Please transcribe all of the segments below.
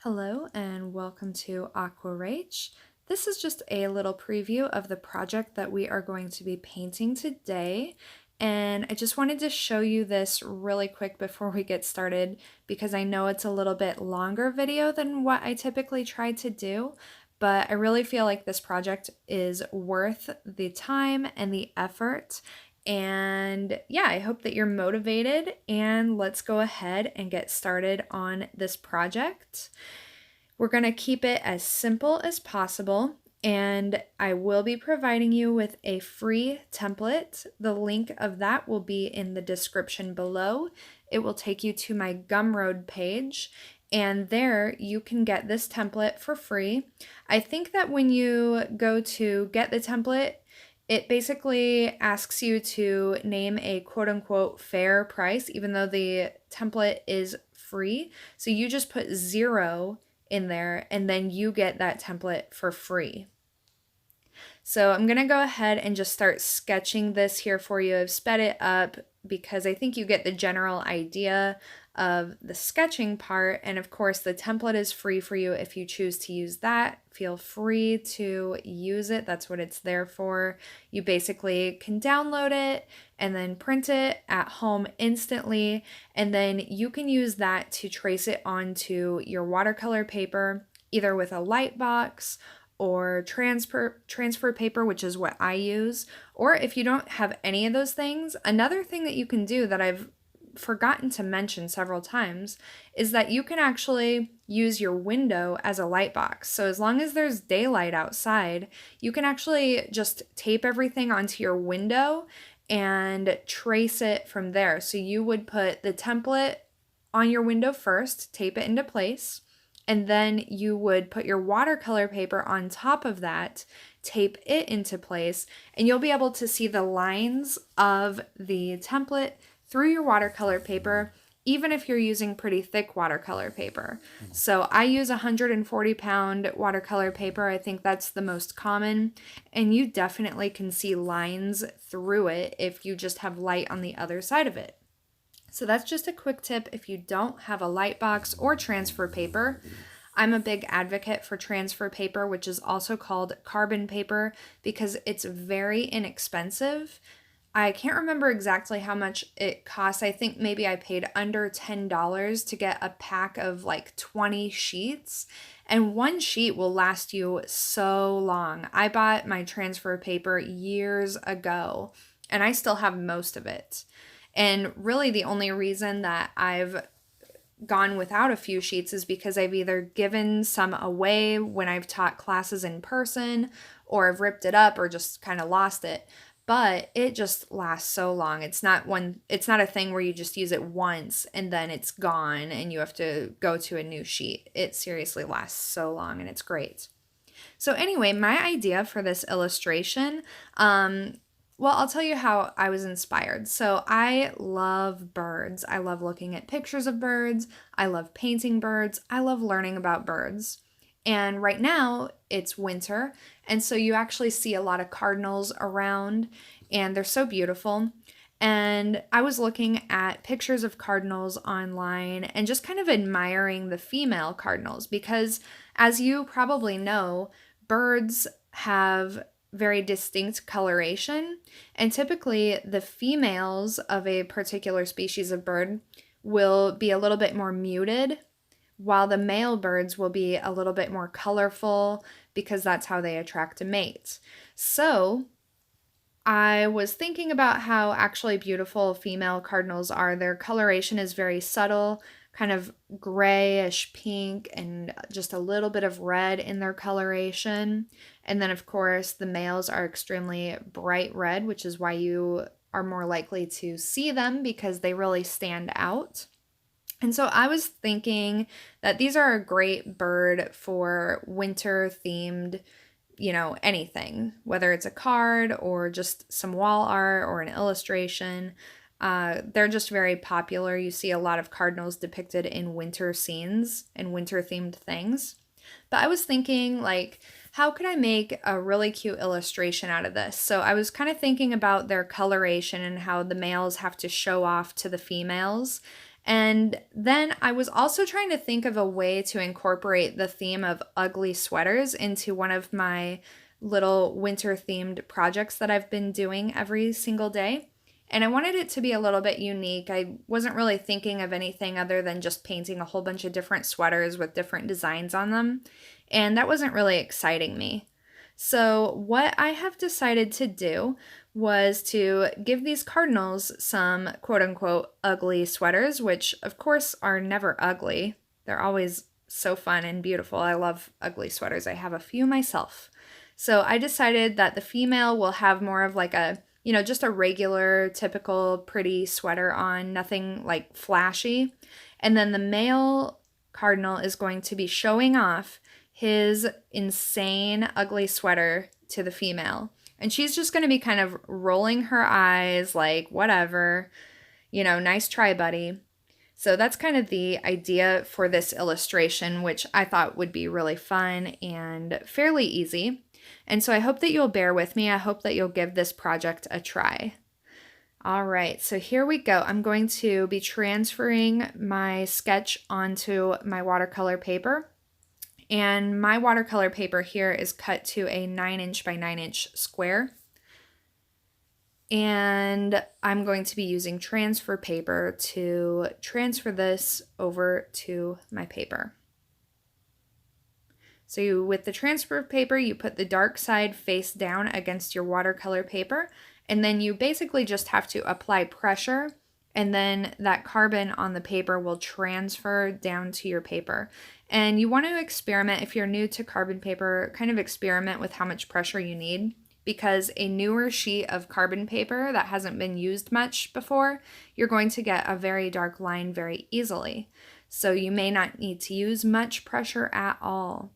Hello and welcome to RachAquarelle. This is just a little preview of the project that we are going to be painting today. And I just wanted to show you this really quick before we get started because I know it's a little bit longer video than what I typically try to do, but I really feel like this project is worth the time and the effort. And yeah, I hope that you're motivated, and let's go ahead and get started on this project. We're going to keep it as simple as possible, and I will be providing you with a free template. The link of that will be in the description below. It will take you to my Gumroad page, and there you can get this template for free. I think that when you go to get the template, it basically asks you to name a quote-unquote fair price, even though the template is free. So you just put 0 in there, and then you get that template for free. So I'm going to go ahead and just start sketching this here for you. I've sped it up because I think you get the general idea of the sketching part. And of course, the template is free for you. If you choose to use that, feel free to use it. That's what it's there for. You basically can download it and then print it at home instantly. And then you can use that to trace it onto your watercolor paper, either with a light box or transfer paper, which is what I use. Or if you don't have any of those things, another thing that you can do that I've forgotten to mention several times is that you can actually use your window as a light box. So as long as there's daylight outside, you can actually just tape everything onto your window and trace it from there. So you would put the template on your window first, tape it into place, and then you would put your watercolor paper on top of that, tape it into place, and you'll be able to see the lines of the template through your watercolor paper, even if you're using pretty thick watercolor paper. So I use 140-pound watercolor paper. I think that's the most common, and you definitely can see lines through it if you just have light on the other side of it. So that's just a quick tip if you don't have a light box or transfer paper. I'm a big advocate for transfer paper, which is also called carbon paper, because it's very inexpensive. I can't remember exactly how much it costs. I think maybe I paid under $10 to get a pack of like 20 sheets, and one sheet will last you so long. I bought my transfer paper years ago, and I still have most of it. And really the only reason that I've gone without a few sheets is because I've either given some away when I've taught classes in person, or I've ripped it up or just kind of lost it. But it just lasts so long. It's not a thing where you just use it once and then it's gone and you have to go to a new sheet. It seriously lasts so long, and it's great. So anyway, my idea for this illustration, well, I'll tell you how I was inspired. So I love birds. I love looking at pictures of birds. I love painting birds. I love learning about birds. And right now it's winter, and so you actually see a lot of cardinals around, and they're so beautiful. And I was looking at pictures of cardinals online and just kind of admiring the female cardinals because, as you probably know, birds have very distinct coloration, and typically the females of a particular species of bird will be a little bit more muted, while the male birds will be a little bit more colorful because that's how they attract a mate. So I was thinking about how actually beautiful female cardinals are. Their coloration is very subtle, kind of grayish pink and just a little bit of red in their coloration. And then of course the males are extremely bright red, which is why you are more likely to see them because they really stand out. And so I was thinking that these are a great bird for winter themed, anything, whether it's a card or just some wall art or an illustration. They're just very popular. You see a lot of cardinals depicted in winter scenes and winter themed things. But I was thinking, like, how could I make a really cute illustration out of this? So I was kind of thinking about their coloration and how the males have to show off to the females. And then I was also trying to think of a way to incorporate the theme of ugly sweaters into one of my little winter themed projects that I've been doing every single day. And I wanted it to be a little bit unique. I wasn't really thinking of anything other than just painting a whole bunch of different sweaters with different designs on them. And that wasn't really exciting me. So, what I have decided to do was to give these cardinals some quote unquote ugly sweaters, which of course are never ugly. They're always so fun and beautiful. I love ugly sweaters. I have a few myself. So I decided that the female will have more of like a, just a regular, typical, pretty sweater on, nothing like flashy. And then the male cardinal is going to be showing off his insane, ugly sweater to the female. And she's just going to be kind of rolling her eyes like, whatever, nice try, buddy. So that's kind of the idea for this illustration, which I thought would be really fun and fairly easy. And so I hope that you'll bear with me. I hope that you'll give this project a try. All right, so here we go. I'm going to be transferring my sketch onto my watercolor paper. And my watercolor paper here is cut to a 9" by 9" square. And I'm going to be using transfer paper to transfer this over to my paper. So with the transfer paper, you put the dark side face down against your watercolor paper, and then you basically just have to apply pressure, and then that carbon on the paper will transfer down to your paper. And you want to experiment, if you're new to carbon paper, kind of experiment with how much pressure you need, because a newer sheet of carbon paper that hasn't been used much before, you're going to get a very dark line very easily. So you may not need to use much pressure at all.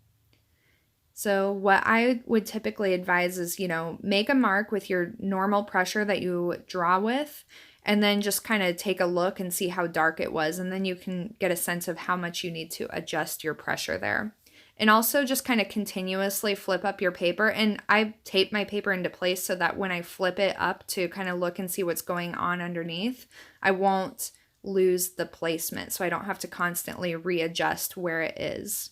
So what I would typically advise is, make a mark with your normal pressure that you draw with, and then just kind of take a look and see how dark it was, and then you can get a sense of how much you need to adjust your pressure there. And also just kind of continuously flip up your paper, and I tape my paper into place so that when I flip it up to kind of look and see what's going on underneath, I won't lose the placement, so I don't have to constantly readjust where it is.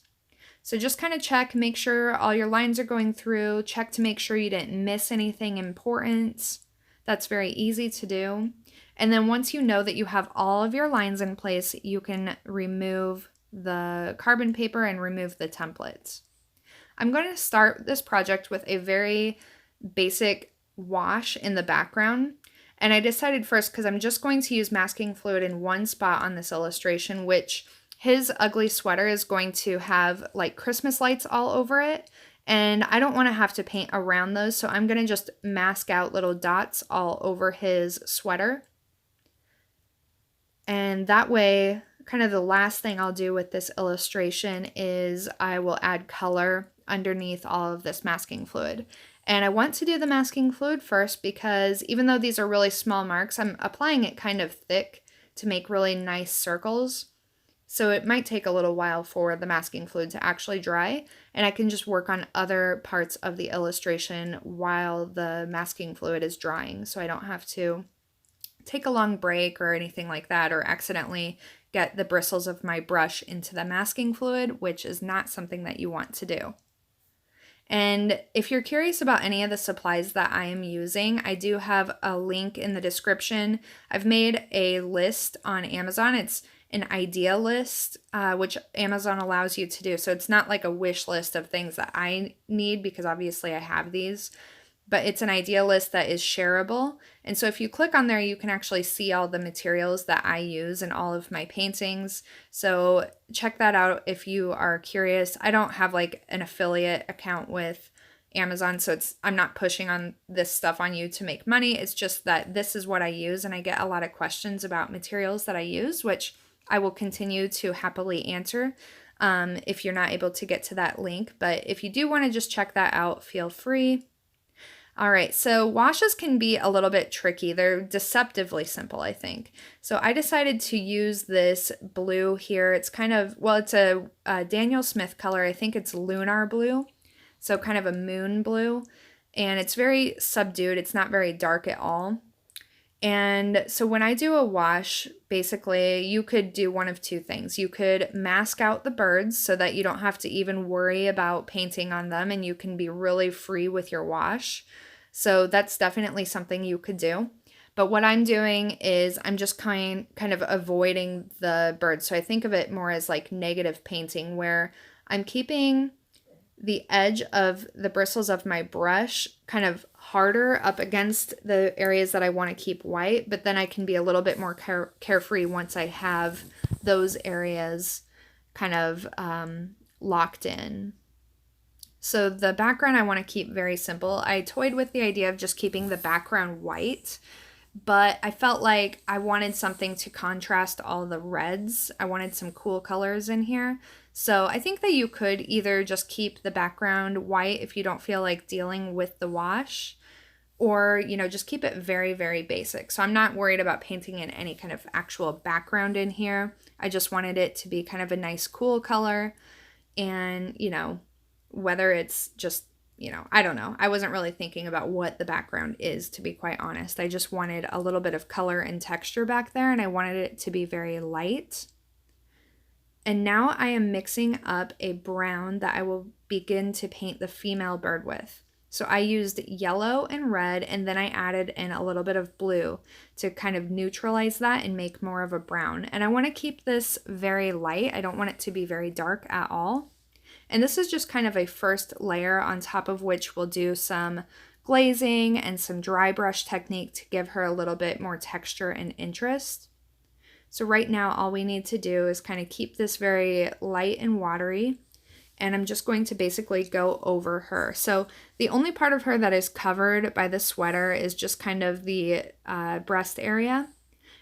So just kind of check, make sure all your lines are going through, check to make sure you didn't miss anything important. That's very easy to do. And then once you know that you have all of your lines in place, you can remove the carbon paper and remove the templates. I'm going to start this project with a very basic wash in the background. And I decided first, because I'm just going to use masking fluid in one spot on this illustration, which his ugly sweater is going to have like Christmas lights all over it, and I don't want to have to paint around those, so I'm going to just mask out little dots all over his sweater. And that way, kind of the last thing I'll do with this illustration is I will add color underneath all of this masking fluid. And I want to do the masking fluid first because even though these are really small marks, I'm applying it kind of thick to make really nice circles. So it might take a little while for the masking fluid to actually dry, and I can just work on other parts of the illustration while the masking fluid is drying, so I don't have to take a long break or anything like that, or accidentally get the bristles of my brush into the masking fluid, which is not something that you want to do. And if you're curious about any of the supplies that I am using, I do have a link in the description. I've made a list on Amazon. It's an idea list, which Amazon allows you to do. So it's not like a wish list of things that I need, because obviously I have these, but it's an idea list that is shareable. And so if you click on there, you can actually see all the materials that I use in all of my paintings. So check that out if you are curious. I don't have like an affiliate account with Amazon, so I'm not pushing on this stuff on you to make money. It's just that this is what I use, and I get a lot of questions about materials that I use, which I will continue to happily answer if you're not able to get to that link. But if you do want to just check that out, feel free. All right, so washes can be a little bit tricky. They're deceptively simple, I think. So I decided to use this blue here. It's kind of, well, it's a Daniel Smith color. I think it's lunar blue, so kind of a moon blue. And it's very subdued. It's not very dark at all. And so when I do a wash, basically you could do one of two things. You could mask out the birds so that you don't have to even worry about painting on them and you can be really free with your wash. So that's definitely something you could do. But what I'm doing is I'm just kind of avoiding the birds. So I think of it more as like negative painting, where I'm keeping the edge of the bristles of my brush kind of harder up against the areas that I want to keep white, but then I can be a little bit more carefree once I have those areas kind of locked in. So the background I want to keep very simple. I toyed with the idea of just keeping the background white, but I felt like I wanted something to contrast all the reds. I wanted some cool colors in here. So I think that you could either just keep the background white if you don't feel like dealing with the wash, or, you know, just keep it very, very basic. So I'm not worried about painting in any kind of actual background in here. I just wanted it to be kind of a nice, cool color. And, you know, whether it's just, you know, I don't know. I wasn't really thinking about what the background is, to be quite honest. I just wanted a little bit of color and texture back there, and I wanted it to be very light. And now I am mixing up a brown that I will begin to paint the female bird with. So I used yellow and red, and then I added in a little bit of blue to kind of neutralize that and make more of a brown. And I want to keep this very light. I don't want it to be very dark at all. And this is just kind of a first layer, on top of which we'll do some glazing and some dry brush technique to give her a little bit more texture and interest. So right now all we need to do is kind of keep this very light and watery, and I'm just going to basically go over her. So the only part of her that is covered by the sweater is just kind of the breast area,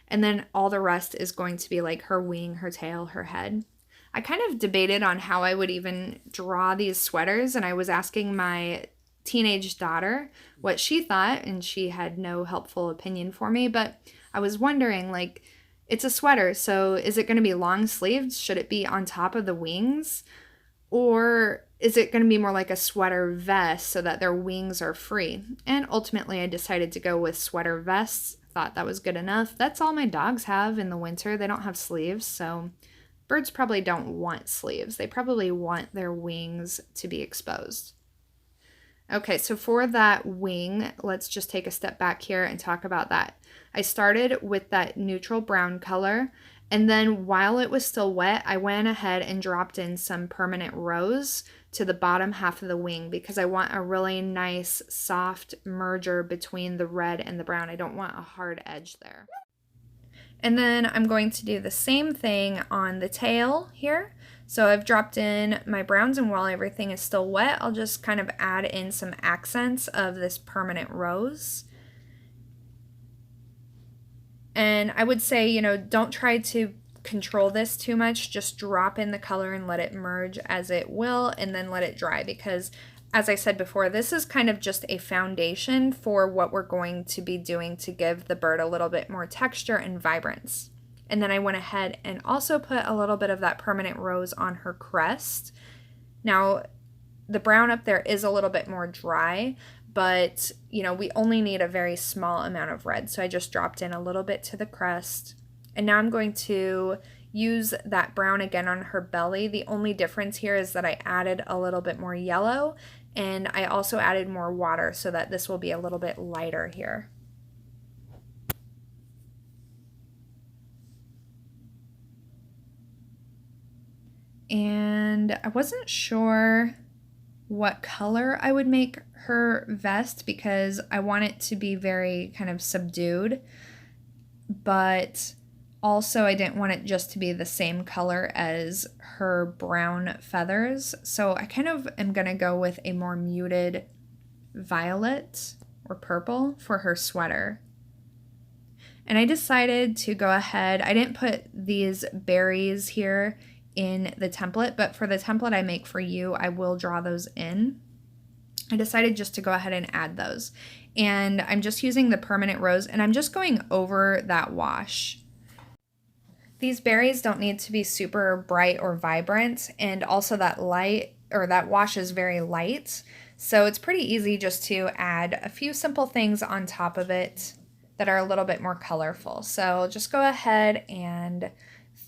and then all the rest is going to be like her wing, her tail, her head. I kind of debated on how I would even draw these sweaters, and I was asking my teenage daughter what she thought, and she had no helpful opinion for me, but I was wondering, like, it's a sweater, so is it going to be long sleeves? Should it be on top of the wings? Or is it going to be more like a sweater vest so that their wings are free? And ultimately I decided to go with sweater vests. Thought that was good enough. That's all my dogs have in the winter. They don't have sleeves, so birds probably don't want sleeves. They probably want their wings to be exposed. Okay, so for that wing, let's just take a step back here and talk about that. I started with that neutral brown color, and then while it was still wet, I went ahead and dropped in some permanent rose to the bottom half of the wing because I want a really nice soft merger between the red and the brown. I don't want a hard edge there. And then I'm going to do the same thing on the tail here. So I've dropped in my browns, and while everything is still wet, I'll just kind of add in some accents of this permanent rose. And I would say, you know, don't try to control this too much. Just drop in the color and let it merge as it will, and then let it dry, because as I said before, this is kind of just a foundation for what we're going to be doing to give the bird a little bit more texture and vibrance. And then I went ahead and also put a little bit of that permanent rose on her crest. Now, the brown up there is a little bit more dry, but, you know, we only need a very small amount of red. So I just dropped in a little bit to the crest. And now I'm going to use that brown again on her belly. The only difference here is that I added a little bit more yellow, and I also added more water so that this will be a little bit lighter here. And I wasn't sure what color I would make her vest because I want it to be very kind of subdued, but also I didn't want it just to be the same color as her brown feathers. So I kind of am going to go with a more muted violet or purple for her sweater. And I decided to go ahead, I didn't put these berries here in the template, but for the template I make for you, I will draw those in. I decided just to go ahead and add those. And I'm just using the permanent rose, and I'm just going over that wash. These berries don't need to be super bright or vibrant, and also that light, or that wash is very light. So it's pretty easy just to add a few simple things on top of it that are a little bit more colorful. So just go ahead and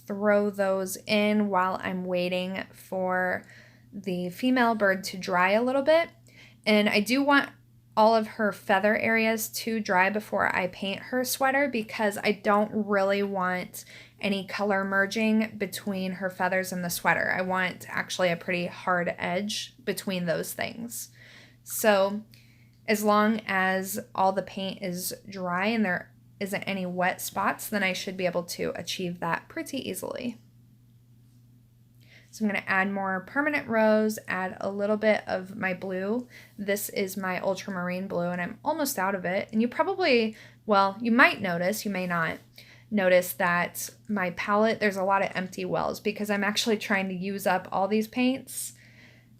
throw those in while I'm waiting for the female bird to dry a little bit. And I do want all of her feather areas to dry before I paint her sweater because I don't really want any color merging between her feathers and the sweater. I want actually a pretty hard edge between those things. So as long as all the paint is dry and there isn't any wet spots, then I should be able to achieve that pretty easily. So I'm going to add more permanent rose, add a little bit of my blue. This is my ultramarine blue and I'm almost out of it. And you probably, well, you might notice, you may not, notice that my palette, there's a lot of empty wells because I'm actually trying to use up all these paints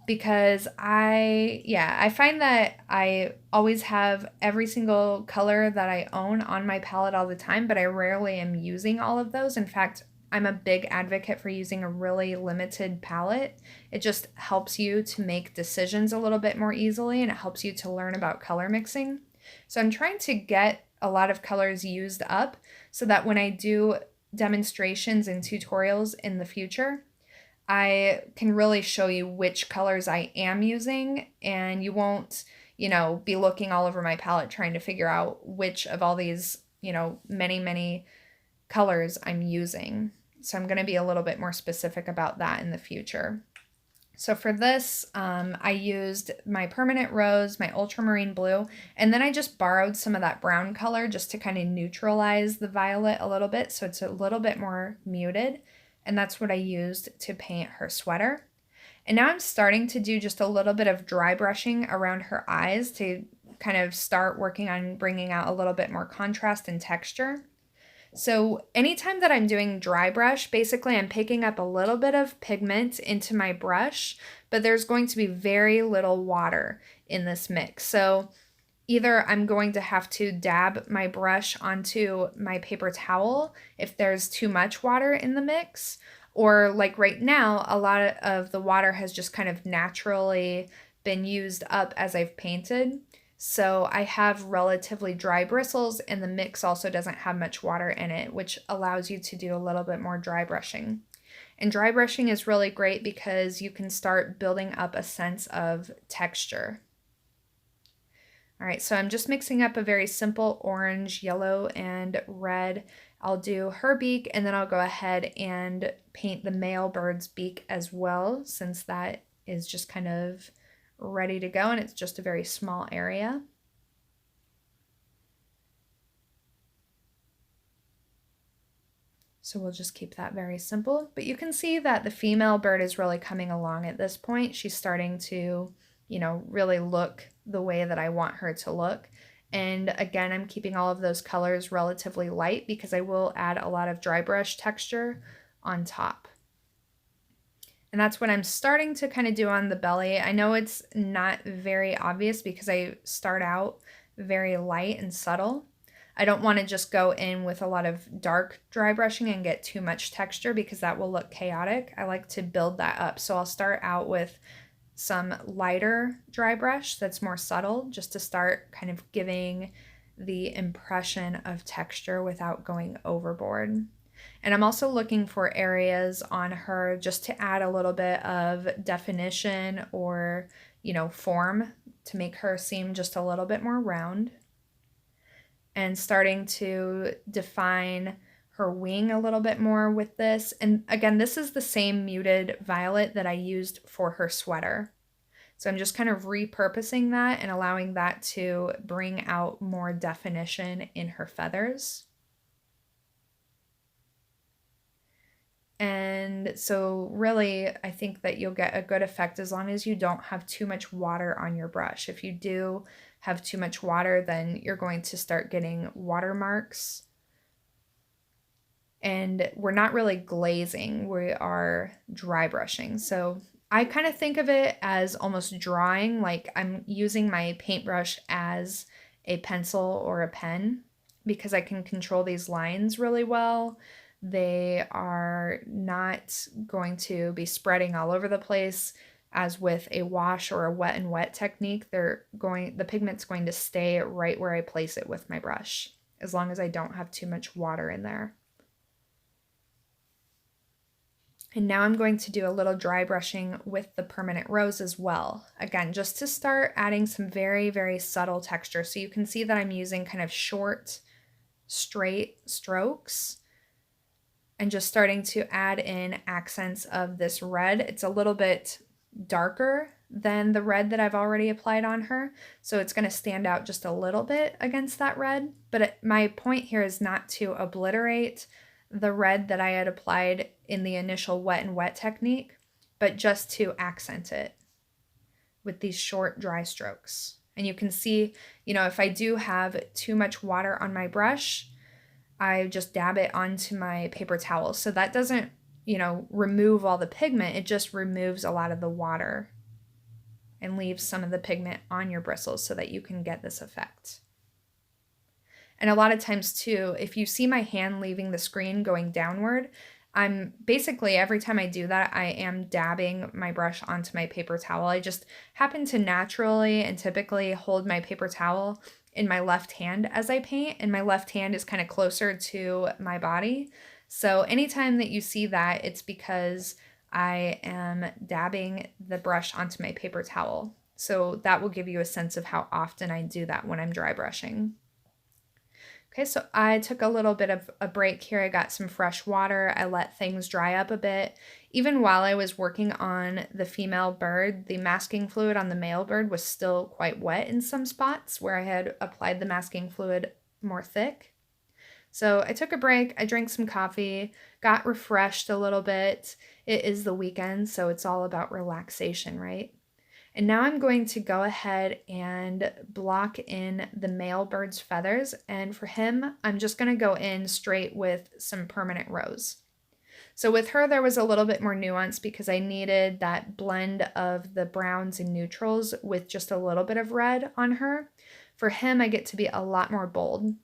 because I find that I always have every single color that I own on my palette all the time, but I rarely am using all of those. In fact, I'm a big advocate for using a really limited palette. It just helps you to make decisions a little bit more easily and it helps you to learn about color mixing. So I'm trying to get a lot of colors used up so that when I do demonstrations and tutorials in the future, I can really show you which colors I am using and you won't, be looking all over my palette trying to figure out which of all these, many colors I'm using. So I'm going to be a little bit more specific about that in the future. So for this, I used my permanent rose, my ultramarine blue, and then I just borrowed some of that brown color just to kind of neutralize the violet a little bit so it's a little bit more muted. And that's what I used to paint her sweater. And now I'm starting to do just a little bit of dry brushing around her eyes to kind of start working on bringing out a little bit more contrast and texture. So anytime that I'm doing dry brush, basically I'm picking up a little bit of pigment into my brush, but there's going to be very little water in this mix. So either I'm going to have to dab my brush onto my paper towel if there's too much water in the mix, or like right now, a lot of the water has just kind of naturally been used up as I've painted. So I have relatively dry bristles and the mix also doesn't have much water in it, which allows you to do a little bit more dry brushing. And dry brushing is really great because you can start building up a sense of texture. All right, so I'm just mixing up a very simple orange, yellow, and red. I'll do her beak and then I'll go ahead and paint the male bird's beak as well, since that is just kind of ready to go and it's just a very small area. So we'll just keep that very simple. But you can see that the female bird is really coming along at this point. She's starting to, really look the way that I want her to look. And again, I'm keeping all of those colors relatively light because I will add a lot of dry brush texture on top. And that's what I'm starting to kind of do on the belly. I know it's not very obvious because I start out very light and subtle. I don't want to just go in with a lot of dark dry brushing and get too much texture because that will look chaotic. I like to build that up. So I'll start out with some lighter dry brush that's more subtle just to start kind of giving the impression of texture without going overboard. And I'm also looking for areas on her just to add a little bit of definition or, form to make her seem just a little bit more round. And starting to define her wing a little bit more with this. And again, this is the same muted violet that I used for her sweater. So I'm just kind of repurposing that and allowing that to bring out more definition in her feathers. And so really, I think that you'll get a good effect as long as you don't have too much water on your brush. If you do have too much water, then you're going to start getting watermarks. And we're not really glazing, we are dry brushing. So I kind of think of it as almost drawing, like I'm using my paintbrush as a pencil or a pen because I can control these lines really well. They are not going to be spreading all over the place as with a wash or a wet and wet technique. The pigment's going to stay right where I place it with my brush. as long as I don't have too much water in there. And now I'm going to do a little dry brushing with the permanent rose as well. Again, just to start adding some very, very subtle texture. So you can see that I'm using kind of short, straight strokes and just starting to add in accents of this red. It's a little bit darker than the red that I've already applied on her, so it's going to stand out just a little bit against that red. But my point here is not to obliterate the red that I had applied in the initial wet and wet technique, but just to accent it with these short dry strokes. And you can see, if I do have too much water on my brush, I just dab it onto my paper towel. So that doesn't, remove all the pigment. It just removes a lot of the water and leaves some of the pigment on your bristles so that you can get this effect. And a lot of times too, if you see my hand leaving the screen going downward, I'm basically, every time I do that, I am dabbing my brush onto my paper towel. I just happen to naturally and typically hold my paper towel in my left hand as I paint, and my left hand is kind of closer to my body. So anytime that you see that, it's because I am dabbing the brush onto my paper towel. So that will give you a sense of how often I do that when I'm dry brushing. Okay, so I took a little bit of a break here. I got some fresh water. I let things dry up a bit. Even while I was working on the female bird, the masking fluid on the male bird was still quite wet in some spots where I had applied the masking fluid more thick. So I took a break, I drank some coffee, got refreshed a little bit. It is the weekend, so it's all about relaxation, right? And now I'm going to go ahead and block in the male bird's feathers. And for him, I'm just going to go in straight with some permanent rose. So with her, there was a little bit more nuance because I needed that blend of the browns and neutrals with just a little bit of red on her. For him, I get to be a lot more bold.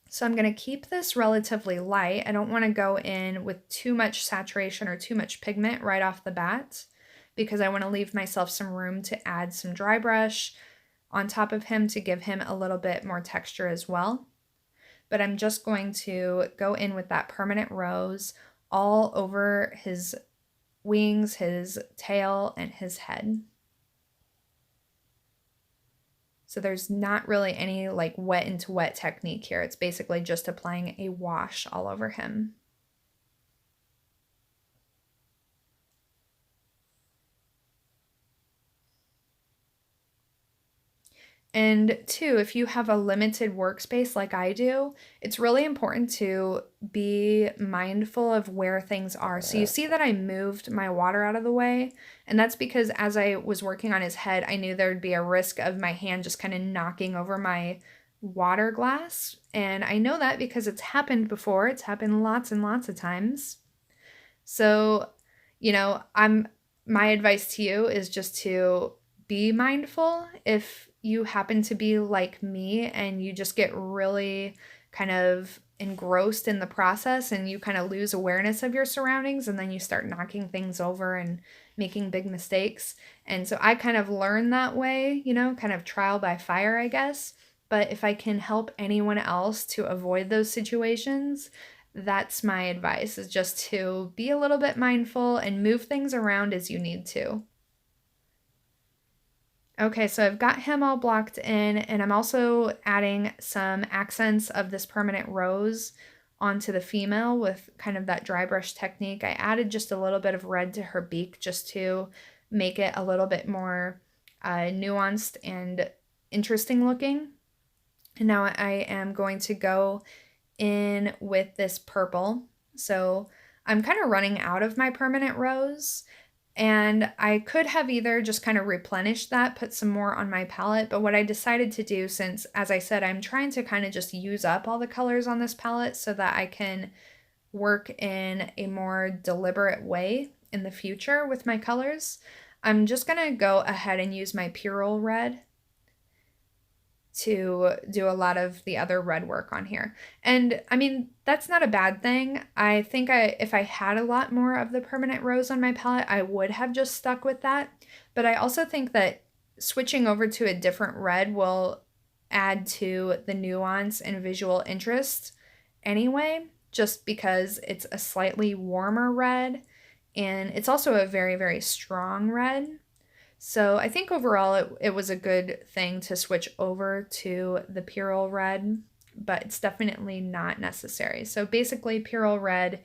So I'm going to keep this relatively light. I don't want to go in with too much saturation or too much pigment right off the bat, because I want to leave myself some room to add some dry brush on top of him to give him a little bit more texture as well. But I'm just going to go in with that permanent rose all over his wings, his tail, and his head. So there's not really any like wet into wet technique here. It's basically just applying a wash all over him. And two, if you have a limited workspace like I do, it's really important to be mindful of where things are. So you see that I moved my water out of the way, and that's because as I was working on his head, I knew there would be a risk of my hand just kind of knocking over my water glass. And I know that because it's happened before. It's happened lots and lots of times. So, my advice to you is just to be mindful. If you happen to be like me and you just get really kind of engrossed in the process and you kind of lose awareness of your surroundings, and then you start knocking things over and making big mistakes. And so I kind of learned that way, kind of trial by fire, I guess. But if I can help anyone else to avoid those situations, that's my advice, is just to be a little bit mindful and move things around as you need to. Okay, so I've got him all blocked in, and I'm also adding some accents of this permanent rose onto the female with kind of that dry brush technique. I added just a little bit of red to her beak just to make it a little bit more nuanced and interesting looking. And now I am going to go in with this purple. So I'm kind of running out of my permanent rose, and I could have either just kind of replenished that, put some more on my palette, but what I decided to do, since, as I said, I'm trying to kind of just use up all the colors on this palette so that I can work in a more deliberate way in the future with my colors, I'm just going to go ahead and use my Purell red to do a lot of the other red work on here. And I mean, that's not a bad thing. I think if I had a lot more of the permanent rose on my palette, I would have just stuck with that. But I also think that switching over to a different red will add to the nuance and visual interest anyway, just because it's a slightly warmer red and it's also a very, very strong red. So I think overall it was a good thing to switch over to the Purell red, but it's definitely not necessary. So basically Purell red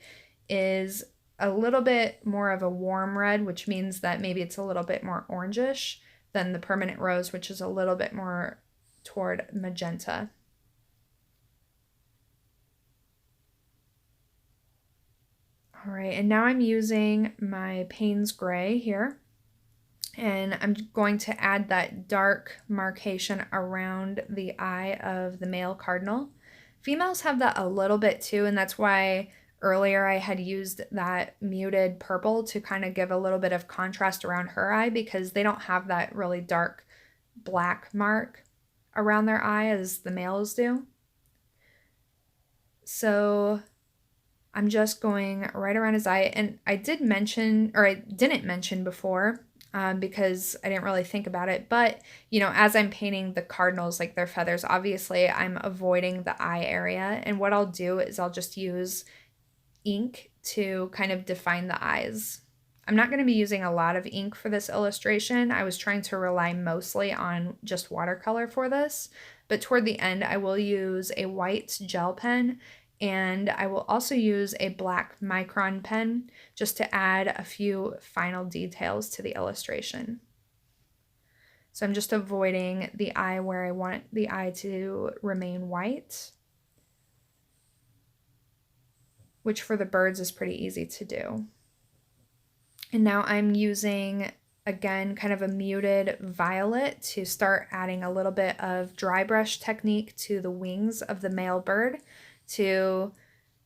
is a little bit more of a warm red, which means that maybe it's a little bit more orangish than the permanent rose, which is a little bit more toward magenta. All right, and now I'm using my Payne's Gray here, and I'm going to add that dark marcation around the eye of the male cardinal. Females have that a little bit too, and that's why earlier I had used that muted purple to kind of give a little bit of contrast around her eye, because they don't have that really dark black mark around their eye as the males do. So I'm just going right around his eye, and I didn't mention before, because I didn't really think about it, but you know, as I'm painting the cardinals, like their feathers, obviously I'm avoiding the eye area, and what I'll do is I'll just use ink to kind of define the eyes. I'm not going to be using a lot of ink for this illustration. I was trying to rely mostly on just watercolor for this, but toward the end I will use a white gel pen, and I will also use a black micron pen just to add a few final details to the illustration. So I'm just avoiding the eye where I want the eye to remain white, which for the birds is pretty easy to do. And now I'm using, again, kind of a muted violet to start adding a little bit of dry brush technique to the wings of the male bird to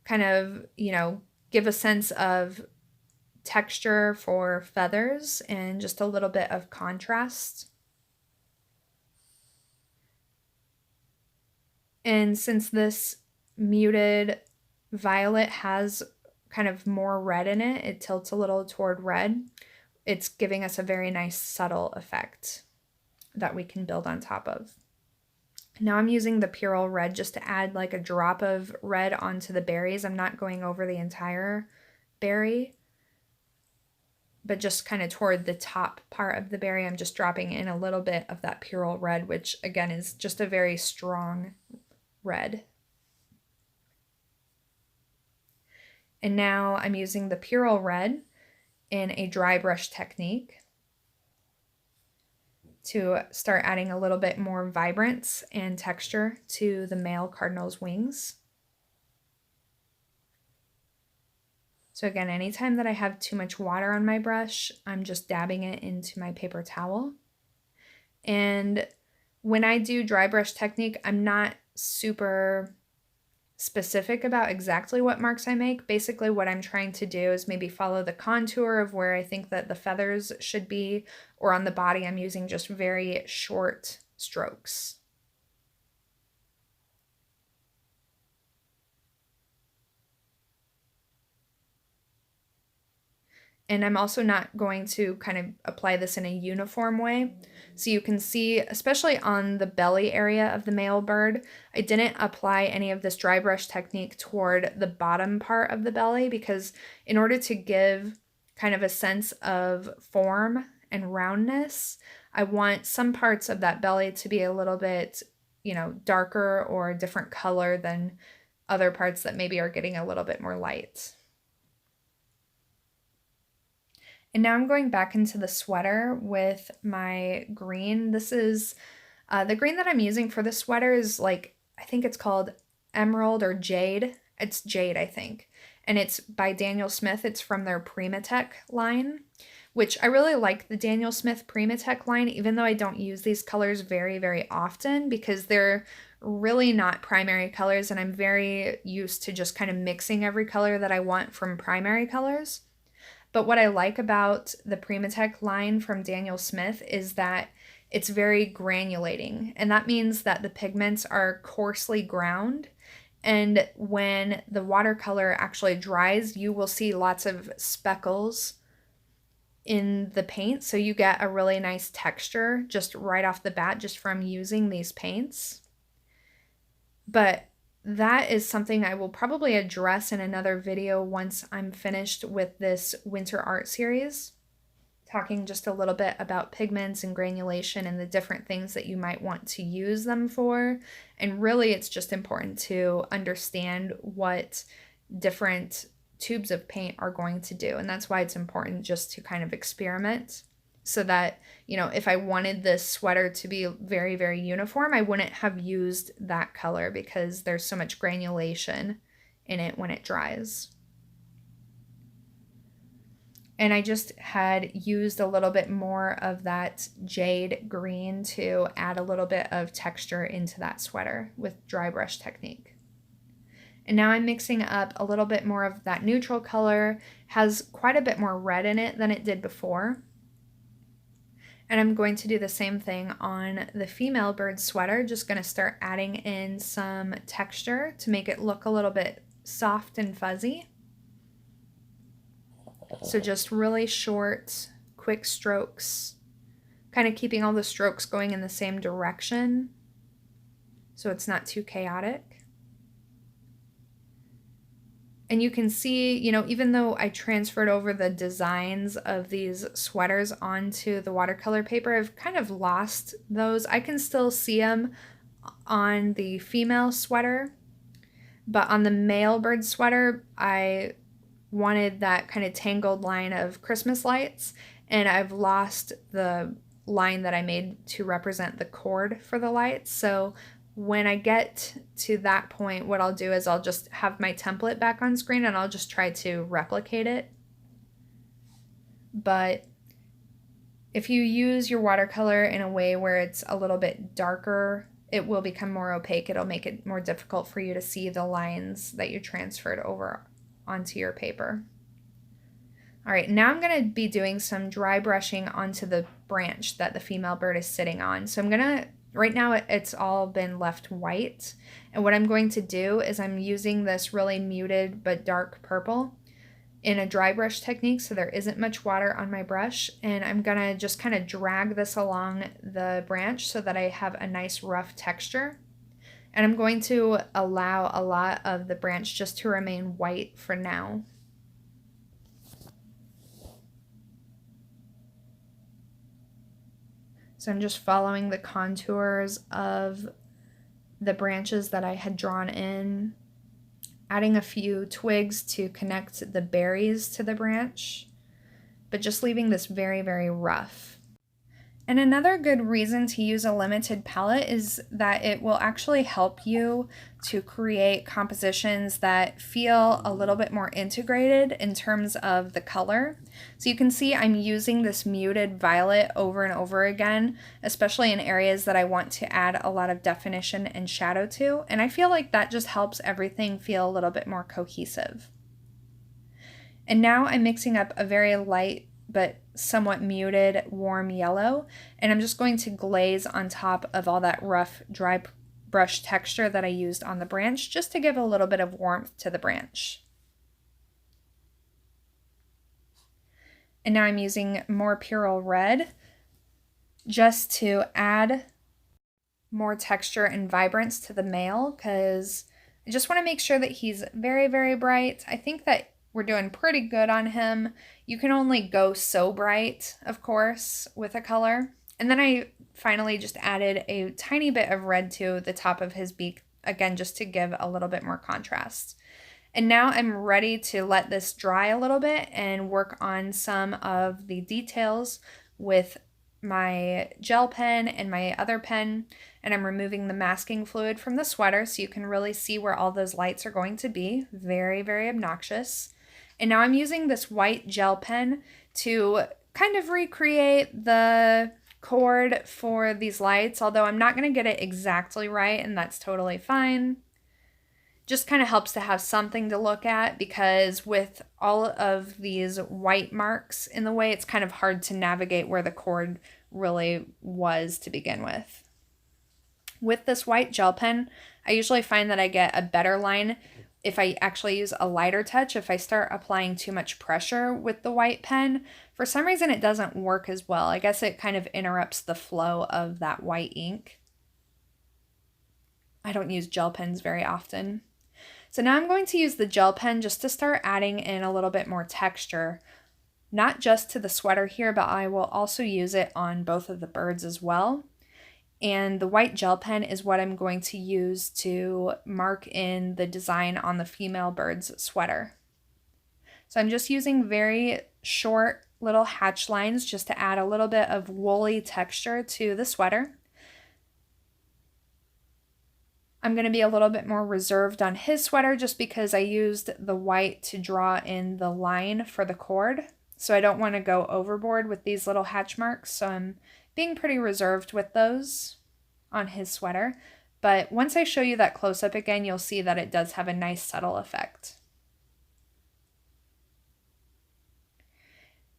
kind of, you know, give a sense of texture for feathers and just a little bit of contrast. And since this muted violet has kind of more red in it, it tilts a little toward red, it's giving us a very nice subtle effect that we can build on top of. Now I'm using the Purell red just to add like a drop of red onto the berries. I'm not going over the entire berry, but just kind of toward the top part of the berry, I'm just dropping in a little bit of that Purell red, which again is just a very strong red. And now I'm using the Purell red in a dry brush technique to start adding a little bit more vibrance and texture to the male cardinal's wings. So again, anytime that I have too much water on my brush, I'm just dabbing it into my paper towel. And when I do dry brush technique, I'm not super specific about exactly what marks I make. Basically what I'm trying to do is maybe follow the contour of where I think that the feathers should be, or on the body I'm using just very short strokes. And I'm also not going to kind of apply this in a uniform way. So you can see, especially on the belly area of the male bird, I didn't apply any of this dry brush technique toward the bottom part of the belly, because in order to give kind of a sense of form and roundness, I want some parts of that belly to be a little bit, you know, darker or a different color than other parts that maybe are getting a little bit more light. And now I'm going back into the sweater with my green. This is, the green that I'm using for the sweater is like, I think it's called Emerald or Jade. It's Jade, I think. And it's by Daniel Smith. It's from their Primatech line, which I really like the Daniel Smith Primatech line, even though I don't use these colors very, very often, because they're really not primary colors, and I'm very used to just kind of mixing every color that I want from primary colors. But what I like about the Primatech line from Daniel Smith is that it's very granulating, and that means that the pigments are coarsely ground, and when the watercolor actually dries, you will see lots of speckles in the paint, so you get a really nice texture just right off the bat just from using these paints. But that is something I will probably address in another video once I'm finished with this winter art series, talking just a little bit about pigments and granulation and the different things that you might want to use them for. And really, it's just important to understand what different tubes of paint are going to do. And that's why it's important just to kind of experiment, so that, you know, if I wanted this sweater to be very, very uniform, I wouldn't have used that color because there's so much granulation in it when it dries. And I just had used a little bit more of that jade green to add a little bit of texture into that sweater with dry brush technique. And now I'm mixing up a little bit more of that neutral color. Has quite a bit more red in it than it did before. And I'm going to do the same thing on the female bird sweater. Just going to start adding in some texture to make it look a little bit soft and fuzzy. So just really short, quick strokes, kind of keeping all the strokes going in the same direction so it's not too chaotic. And you can see, you know, even though I transferred over the designs of these sweaters onto the watercolor paper, I've kind of lost those. I can still see them on the female sweater, but on the male bird sweater, I wanted that kind of tangled line of Christmas lights, and I've lost the line that I made to represent the cord for the lights. So when I get to that point, what I'll do is I'll just have my template back on screen and I'll just try to replicate it. But if you use your watercolor in a way where it's a little bit darker, it will become more opaque. It'll make it more difficult for you to see the lines that you transferred over onto your paper. All right, now I'm going to be doing some dry brushing onto the branch that the female bird is sitting on. So I'm going to, right now it's all been left white. And what I'm going to do is I'm using this really muted but dark purple in a dry brush technique, so there isn't much water on my brush. And I'm going to just kind of drag this along the branch so that I have a nice rough texture. And I'm going to allow a lot of the branch just to remain white for now. So I'm just following the contours of the branches that I had drawn in, adding a few twigs to connect the berries to the branch, but just leaving this very, very rough. And another good reason to use a limited palette is that it will actually help you to create compositions that feel a little bit more integrated in terms of the color. So you can see I'm using this muted violet over and over again, especially in areas that I want to add a lot of definition and shadow to. And I feel like that just helps everything feel a little bit more cohesive. And now I'm mixing up a very light but somewhat muted warm yellow, and I'm just going to glaze on top of all that rough dry brush texture that I used on the branch, just to give a little bit of warmth to the branch. And now I'm using more Purell Red just to add more texture and vibrance to the male, because I just want to make sure that he's very, very bright. I think that we're doing pretty good on him. You can only go so bright, of course, with a color. And then I finally just added a tiny bit of red to the top of his beak, again, just to give a little bit more contrast. And now I'm ready to let this dry a little bit and work on some of the details with my gel pen and my other pen. And I'm removing the masking fluid from the sweater so you can really see where all those lights are going to be. Very, very obnoxious. And now I'm using this white gel pen to kind of recreate the cord for these lights, although I'm not going to get it exactly right, and that's totally fine. Just kind of helps to have something to look at, because with all of these white marks in the way, it's kind of hard to navigate where the cord really was to begin with. With this white gel pen, I usually find that I get a better line if I actually use a lighter touch. If I start applying too much pressure with the white pen, for some reason it doesn't work as well. I guess it kind of interrupts the flow of that white ink. I don't use gel pens very often. So now I'm going to use the gel pen just to start adding in a little bit more texture, not just to the sweater here, but I will also use it on both of the birds as well. And the white gel pen is what I'm going to use to mark in the design on the female bird's sweater. So I'm just using very short little hatch lines just to add a little bit of woolly texture to the sweater. I'm going to be a little bit more reserved on his sweater just because I used the white to draw in the line for the cord. So I don't want to go overboard with these little hatch marks. So I'm being pretty reserved with those on his sweater. But once I show you that close-up again, you'll see that it does have a nice subtle effect.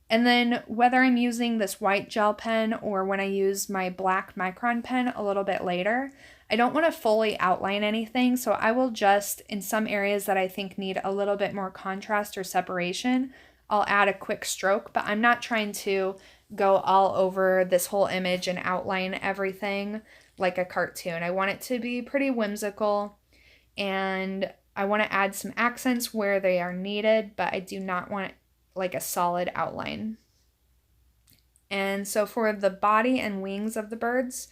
And then whether I'm using this white gel pen or when I use my black micron pen a little bit later, I don't want to fully outline anything, so I will just, in some areas that I think need a little bit more contrast or separation, I'll add a quick stroke, but I'm not trying to go all over this whole image and outline everything like a cartoon. I want it to be pretty whimsical, and I want to add some accents where they are needed, but I do not want like a solid outline. And so for the body and wings of the birds,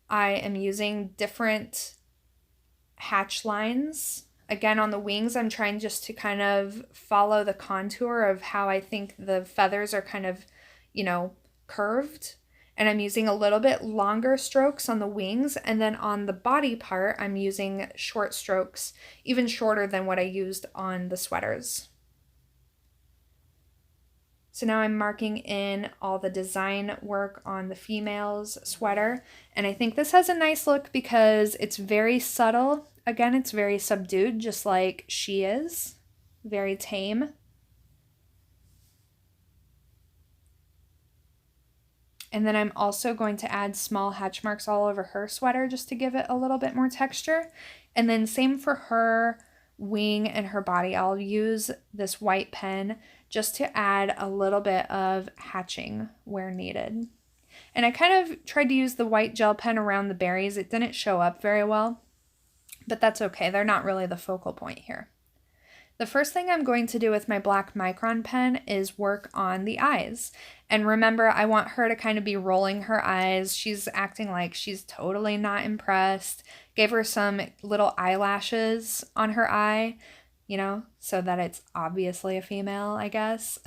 I am using different hatch lines. Again, on the wings, I'm trying just to kind of follow the contour of how I think the feathers are kind of, curved. And I'm using a little bit longer strokes on the wings. And then on the body part, I'm using short strokes, even shorter than what I used on the sweaters. So now I'm marking in all the design work on the female's sweater. And I think this has a nice look because it's very subtle. Again, it's very subdued, just like she is. Very tame. And then I'm also going to add small hatch marks all over her sweater just to give it a little bit more texture. And then same for her wing and her body. I'll use this white pen just to add a little bit of hatching where needed. And I kind of tried to use the white gel pen around the berries. It didn't show up very well, but that's okay. They're not really the focal point here. The first thing I'm going to do with my black micron pen is work on the eyes. And remember, I want her to kind of be rolling her eyes. She's acting like she's totally not impressed. Gave her some little eyelashes on her eye, so that it's obviously a female, I guess.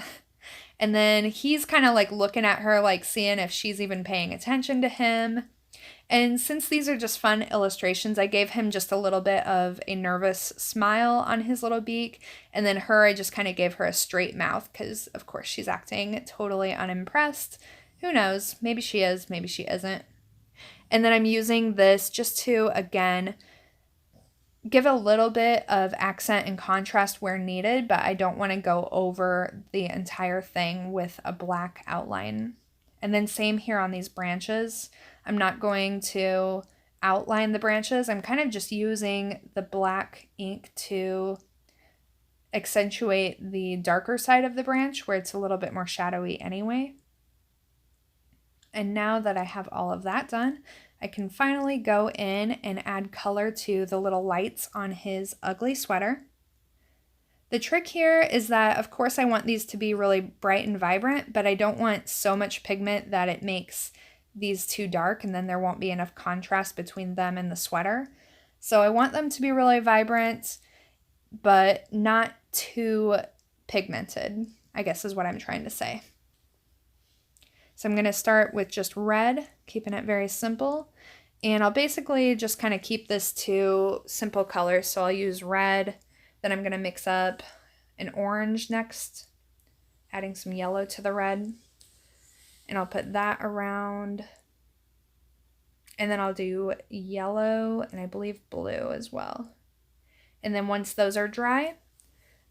And then he's kind of like looking at her, like seeing if she's even paying attention to him. And since these are just fun illustrations, I gave him just a little bit of a nervous smile on his little beak. And then her, I just kind of gave her a straight mouth because, of course, she's acting totally unimpressed. Who knows? Maybe she is, maybe she isn't. And then I'm using this just to, again, give a little bit of accent and contrast where needed, but I don't want to go over the entire thing with a black outline. And then same here on these branches. I'm not going to outline the branches. I'm kind of just using the black ink to accentuate the darker side of the branch where it's a little bit more shadowy anyway. And now that I have all of that done, I can finally go in and add color to the little lights on his ugly sweater. The trick here is that, of course, I want these to be really bright and vibrant, but I don't want so much pigment that it makes these too dark and then there won't be enough contrast between them and the sweater. So I want them to be really vibrant, but not too pigmented, I guess is what I'm trying to say. So I'm going to start with just red, keeping it very simple. And I'll basically just kind of keep this to simple colors. So I'll use red, then I'm going to mix up an orange next, adding some yellow to the red. And I'll put that around. And then I'll do yellow and I believe blue as well. And then once those are dry,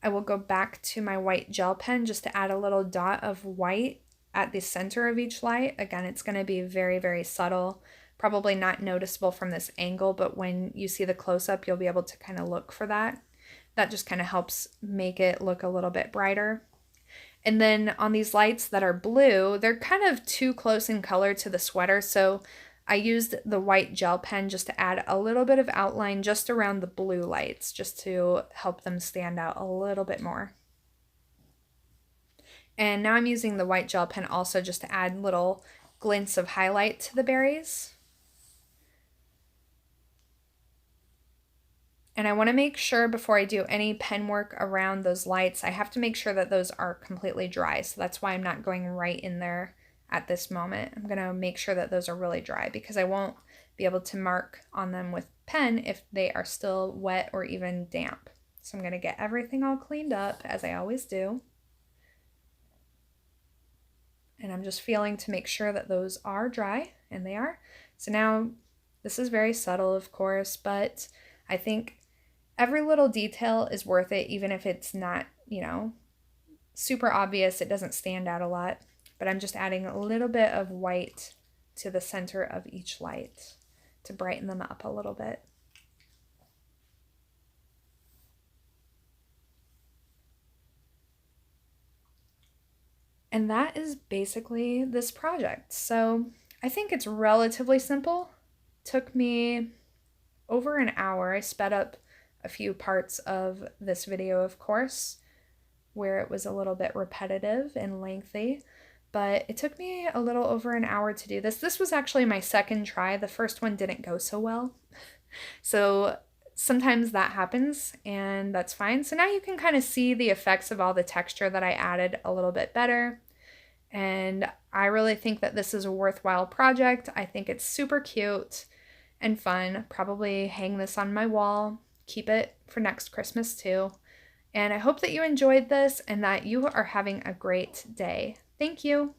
I will go back to my white gel pen just to add a little dot of white at the center of each light. Again, it's going to be very, very subtle, probably not noticeable from this angle, but when you see the close-up, you'll be able to kind of look for that. That just kind of helps make it look a little bit brighter. And then on these lights that are blue, they're kind of too close in color to the sweater, so I used the white gel pen just to add a little bit of outline just around the blue lights, just to help them stand out a little bit more. And now I'm using the white gel pen also just to add little glints of highlight to the berries. And I want to make sure before I do any pen work around those lights, I have to make sure that those are completely dry. So that's why I'm not going right in there at this moment. I'm going to make sure that those are really dry because I won't be able to mark on them with pen if they are still wet or even damp. So I'm going to get everything all cleaned up as I always do. And I'm just feeling to make sure that those are dry, and they are. So now this is very subtle, of course, but I think every little detail is worth it, even if it's not, super obvious. It doesn't stand out a lot, but I'm just adding a little bit of white to the center of each light to brighten them up a little bit. And that is basically this project. So I think it's relatively simple. Took me over an hour. I sped up a few parts of this video, of course, where it was a little bit repetitive and lengthy, but it took me a little over an hour to do this. This was actually my second try. The first one didn't go so well. So sometimes that happens, and that's fine. So now you can kind of see the effects of all the texture that I added a little bit better. And I really think that this is a worthwhile project. I think it's super cute and fun. Probably hang this on my wall, keep it for next Christmas too. And I hope that you enjoyed this and that you are having a great day. Thank you.